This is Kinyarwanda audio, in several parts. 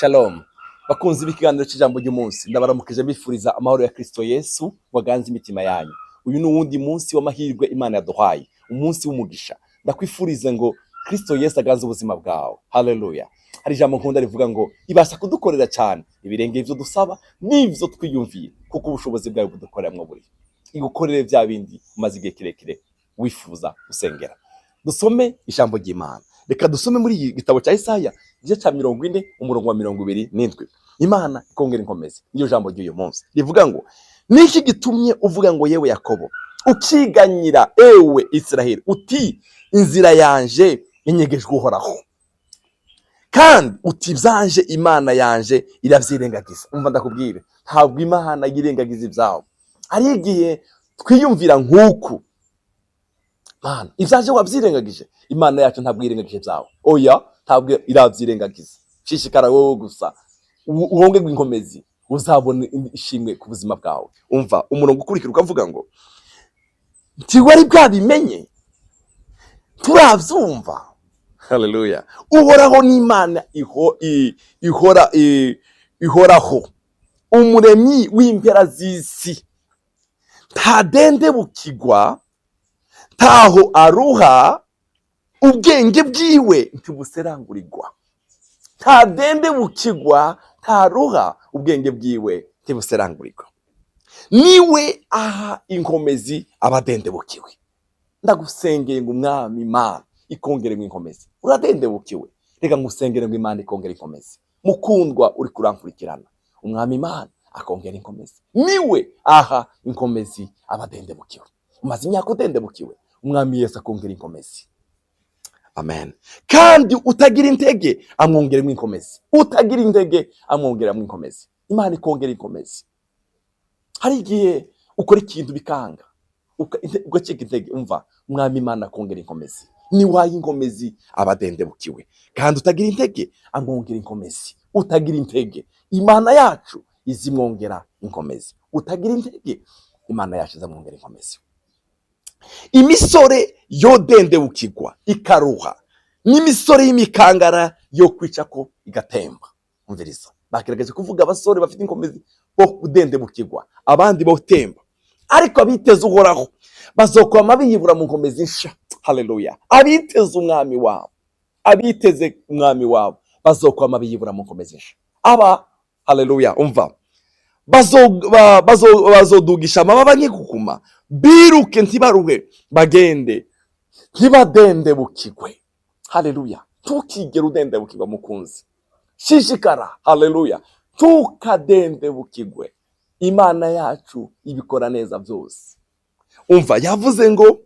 Shalom. Bakunzi b'ikiganiro cy'ijambo ry'umunsi, ndabaramukije bifuriza amahoro ya Kristo Yesu waganze imitima yanyu. Uyu ni uwundi munsi w'amahirwe Imana yaduhaye, umunsi w'umugisha. Ndakwifuriza ngo Kristo Yesu aganze ubuzima bwawe. Haleluya. Hari ijambo nkunda rivuga ngo ibasha kudukorera cyane ibirenge ivyo dusaba n'ivyo twiyumvira, kuko ubushobozi bwawe budukoreramo buri. Igukorere bya bindi umaze igihe kirekire wifuza usengera. Dusome ijambo ry'Imana. Reka dusome muri iki gitabo cya Isaya igice cya 40 umurongo wa 27. Imana ikongera inkomezi. Niyo jambo ry'uyu munsi rivuga ngo niki gitumye uvuga ngo yewe Yakobo ukiganyira ewe Israheli uti inzira yanje inyegejwe uhoraho, kandi uti byanje Imana yanje iravyirengagiza. Umva ndakubwire, ntabwo Imana yirengagiza ibyawe. Ari igihe twiyumvira nk'uku, Mana ibyaje wabyirengagije. Imana yacu ntabwo irengagije byawe. Oya, ntabwo iravyirengagiza. Shishikara wowe gusa uhonge gw'inkomezi uzabona ishimwe ku buzima bwawe. Umva umurongo ukurikira ukavuga ngo ntiwari bwabimenye turavyumva. Haleluya. Uhoraho ni Imana ihoraho, umuremyi w'impera z'isi. Ntadendebukirwa, ntaho aruha, ubwenge bwiwe ntibuserangurirwa. Ntadendebukirwa, ntaruha, ubwenge bwiwe ntibuserangurirwa. Niwe aha inkomezi abadendebukiwe. Ndagusengeye ngo Umwami Imana ikongere mu inkomezi. Uradendebukiwe, reka ngusengere ngo Imana ikongere inkomezi. Mukundwa uri kurankurikirana, Umwami Imana akongera inkomezi. Niwe aha inkomezi abadendebukiwe. Umaze imyaka udendebukiwe, Umwami Yesu akongera inkomezi. Amen. Kandi utagira intege amwongeremo inkomezi. Utagira intege amwongeramo inkomezi. Imana ikongera inkomezi. Hari igihe ukora ikintu bikanga, ugacika intege. Umva, Umwami Imana akongera inkomezi. Ni wayi inkomezi abadendebukiwe. Kandi utagira intege amwongera inkomezi. Utagira intege Imana yacu izimwongera inkomezi. Utagira intege Imana yacu izamwongera inkomezi. Imisore yodendebukirwa ikaruha, n'imisore y'imikangara yo kwica ko igatemba. Umviriza, bakiragaje kuvuga abasore bafite inkomezi bo kudendebukirwa, abandi bo temba. Ariko abiteze Uhoraho bazokwama biyibura mu nkomezi nsha. Haleluya. Abiteze Umwami wabo, abiteze Umwami wabo bazokwama biyibura mu nkomezi nsha. Aba, haleluya, umva, bazodugisha amababa nk'ikukuma, biruke ntibaruhe, bagende ntibadendebukirwe. Haleluya. Tukigera udendebukirwa mukunzi, shishikara. Haleluya. Tukadendebukirwe. Imana yacu ibikora neza byose. Umva, yavuze ngo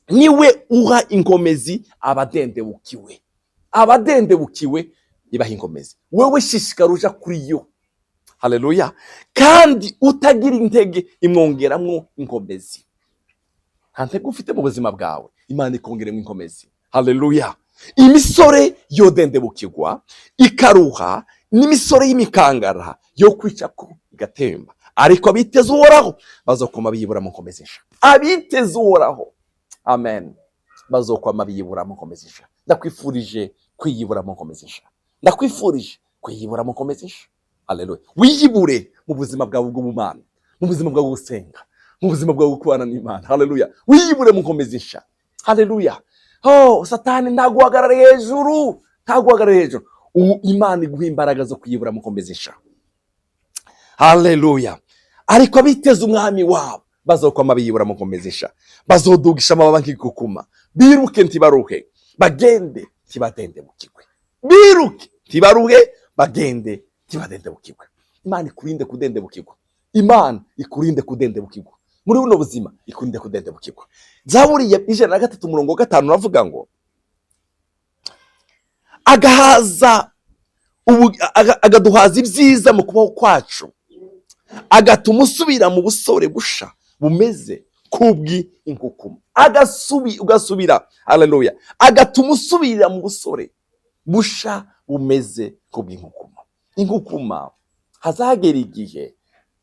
niwe uha inkomezi abadendebukiwe. Abadendebukiwe ibaha inkomezi. Wewe shishikara uja kuri yo. Haleluya. Kandi utagira intege imwongeramwo inkomezi. Nta ntege ufite mu buzima bwawe, Imana ikongeramo inkomezi. Haleluya. Imisore yodendebukirwa ikaruha, n'imisore y'imikangara yo kwica ko igatemba. Ariko abiteze Uhoraho bazokoma biyibura mu nkomezi nsha. Abiteze Uhoraho, amen, bazokoma biyibura mu nkomezi nsha. Ndakwifurije kwiyibura mu nkomezi nsha. Ndakwifurije kwiyibura mu nkomezi nsha. Haleluya. Wiyibure mu buzima bwawe bw'ubumana, mu buzima bwawe gusenga, mu buzima bwawe kubana n'Imana. Haleluya. Wiyibure mu nkomezi nsha. Haleluya. Oh, Satani ntaguhagarare hejuru, ntaguhagarare hejuru. Imana iguha imbaraga zo kwiyibura mu nkomezi nsha. Haleluya. Ariko abiteze Umwami wabo bazokwama biyibura mu nkomezi nsha. Bazodugisha amababa nk'ikukuma, biruke ntibaruhe, bagende ntibadendebukirwe. Biruke ntibaruhe, bagende ntibadendebukirwe. Imana ikurinde kudendebukirwa. Imana ikurinde kudendebukirwa. Muri buno buzima ikurinde kudendebukirwa. Zaburi ya 103 umurongo wa 5 uravuga ngo agaduhaza ibyiza mu kubaho kwacu, agatuma usubira mu busore busha bumeze kubwi inkukuma. Ugasubira. Haleluya. Agatuma usubira mu busore busha bumeze kubwi inkukuma. Inkukuma hazagera igihe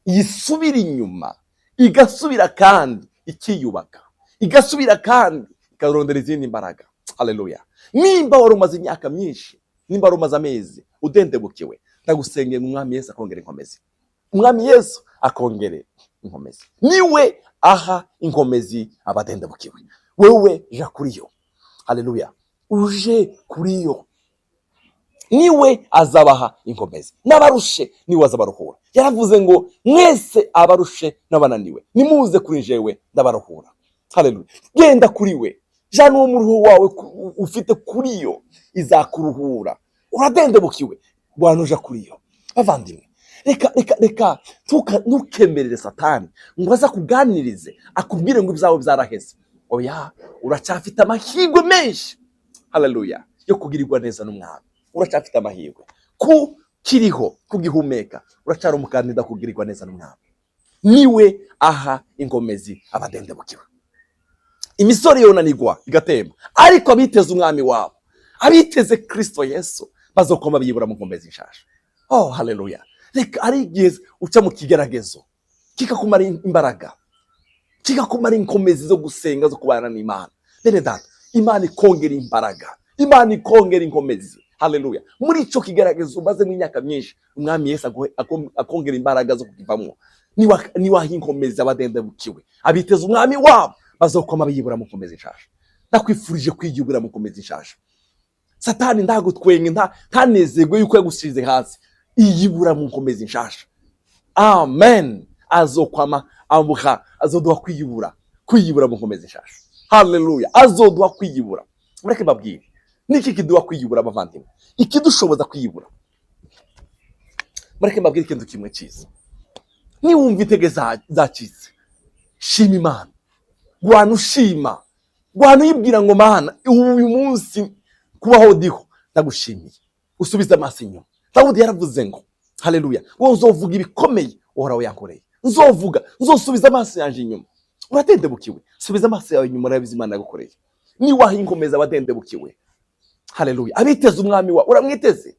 yisubira inyuma, igasubira kandi ikiyubaka, igasubira kandi ikarondera izindi mbaraga. Haleluya. Nimba wari umaze imyaka myinshi, nimba wari umaze amezi udendebukiwe, ndagusengeye mu mwami Yesu akongera inkomezi. Umwami Yesu akongere inkomezi. Niwe aha inkomezi abadendebukiwe. Wewe ja kuri yo. Haleluya. Uje kuri yo. Niwe azabaha inkomezi. N'abarushe niwe azabaruhura. Yaravuze ngo mwese abarushe n'abananiwe, nimuze kuri jewe ndabaruhura. Haleluya. Genda kuri we. Jana uwo muruho wawe ufite kuri yo izakuruhura. Uradendebukiwe. Bwanuja kuri yo. Bavandimwe, reka ntukemerere Satani ngo aza kuganirize akubwire ngo ibyawe byaraheze. Oya, uracyafite amahirwe menshi. Haleluya. Yo kugirirwa neza n'umwami. Uracyafite amahirwe ku kiriho kugihumeka. Uracyari umukandida kugirirwa neza n'umwami. Niwe aha ingomezi abadendebukiwe. Imisore yonanirwa igatemba, ariko abiteze umwami wabo, abiteze Kristo Yesu bazokoma biyibura mu ngomezi nshasha. Oh, haleluya. Reka ari igihe uca mu kigeragezo kikakumara imbaraga, kikakumara inkomezi zo gusenga, zo kubana n'Imana. Bene data, Imana ikongera imbaraga, Imana ikongera inkomezi. Haleluya. Muri ico kigeragezo maze n'imyaka myinshi, umwami Yesu akongera imbaraga zo kukivamwo. Niwaha inkomezi abadendebukiwe, abiteze umwami wabo bazokoma biyibura mu ngomezi nshasha. Ndakwifurije kwiyibura mu ngomezi nshasha. Satani ndagutwenye ntanezerwe yuko yagushize hasi. Iyibura mu ngomezi nshasha. Amen. Azokwama amuha, azoduha kwiyibura mu ngomezi nshasha. Haleluya. Azoduha kwiyibura. Mureke babwire, niki kiduha kwiyibura abavandimwe? Ikidushoboza kwiyibura. Mureke babwire ikintu kimwe cyiza. Ni wumva intege zacitse, shima Imana. Gwana ushima. Gwana uyibwira ngo Mana, uyu munsi kubaho ndiho ndagushimiye. Usubiza amaso inyuma. Dawudi yaravuze ngo, haleluya, wowe uzovuga ibikomeye uhoraho yankoreye. Nzosubiza amaso yanje inyuma. Uradendebukiwe. Subiza amaso yawe inyuma urabizi Imana yagukoreye. Niwaha inkomeza abadendebukiwe. Haleluya. Abiteze umwami wawe, uramwiteze.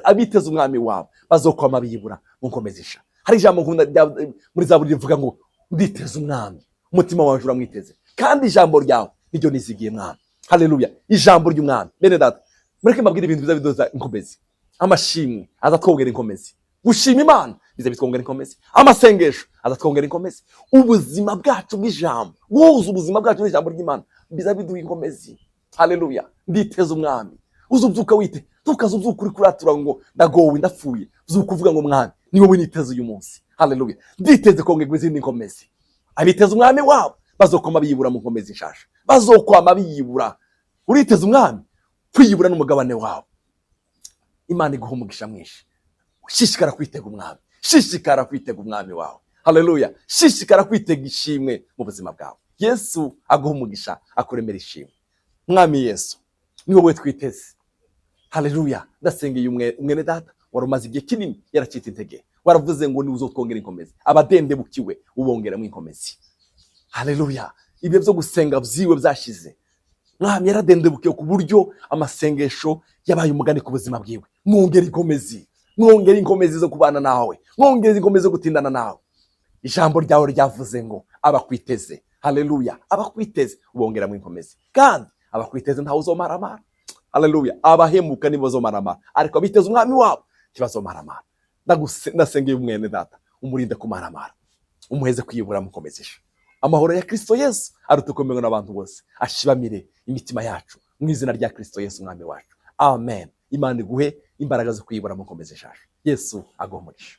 Abiteze umwami wawe bazokwama biyibura mu ngomezisha. Hari ijambo nkunda muri Zaburi rivuga ngo nditeze umwami, umutima wawe uramwiteze, kandi ijambo ryawe niryo nizigiye mwami. Haleluya. Ijambo ry'umwami. Bene data, mureke mbabwire ibintu biza bidoza inkomezi. Amashimwe azatwongera inkomezi. Gushima Imana biza bitwongera inkomezi. Amasengesho azatwongera inkomezi. Ubuzima bwacu bw'ijambo, guhuza ubuzima bwacu n'ijambo ry'Imana biza biduha inkomezi. Haleluya. Nditeze umwami. Uzubyuka wite, tukazubyuka uri kuratura ngo ndagowe ndapfuye. Uzuka uvuga ngo mwami ni wowe niteze uyu munsi. Haleluya. Nditeze kongerwa izindi inkomezi. Abiteze umwami wabo bazokoma biyibura mu ngomezi nshasha. Bazokwama biyibura. Uriteze umwami, kwiyibura n'umugabane wawe. Imana iguha umugisha mwinshi. Shishikara kwitega umwami. Shishikara kwitega umwami wawe. Haleluya. Shishikara kwitega ishimwe mu buzima bwawe. Yesu aguha umugisha, akuremera ishimwe. Mwami Yesu, ni wowe twiteze. Haleluya. Ndasengeye umwene data warumaze igihe kinini yaracitse intege. Waravuze ngo ni uzotwongera inkomezi. Abadendebukiwe ubongera mu inkomezi. Haleluya. Ibyo byo gusenga byiwe byashize. Mwami yaradendebukiye ku buryo amasengesho yabaye umugani ku buzima bwiwe. Mwongera inkomezi. Mwongera inkomezi zo kubana nawe. Mwongera inkomezi zo gutindana nawe. Ijambo ryawe ryavuze ngo abakwiteze. Haleluya. Abakwiteze ubongera mu inkomezi. Kandi abakwiteze ntawe uzomaramara. Haleluya. Abahemuka nibo bazomaramara, ariko abiteze umwami wabo kibazomaramara. Ndasengeye umwene data, umurinde kumaramara, umuheze kwiyibura mukomezesha. Amahoro ya Kristo Yesu arutukomeye n'abantu bose, ashibamire imitima yacu mu izina rya Kristo Yesu umwami wacu. Amen. Imana iguhe imbaraga zo kwiyibura mukomezesha. Yesu aguhe umugisha.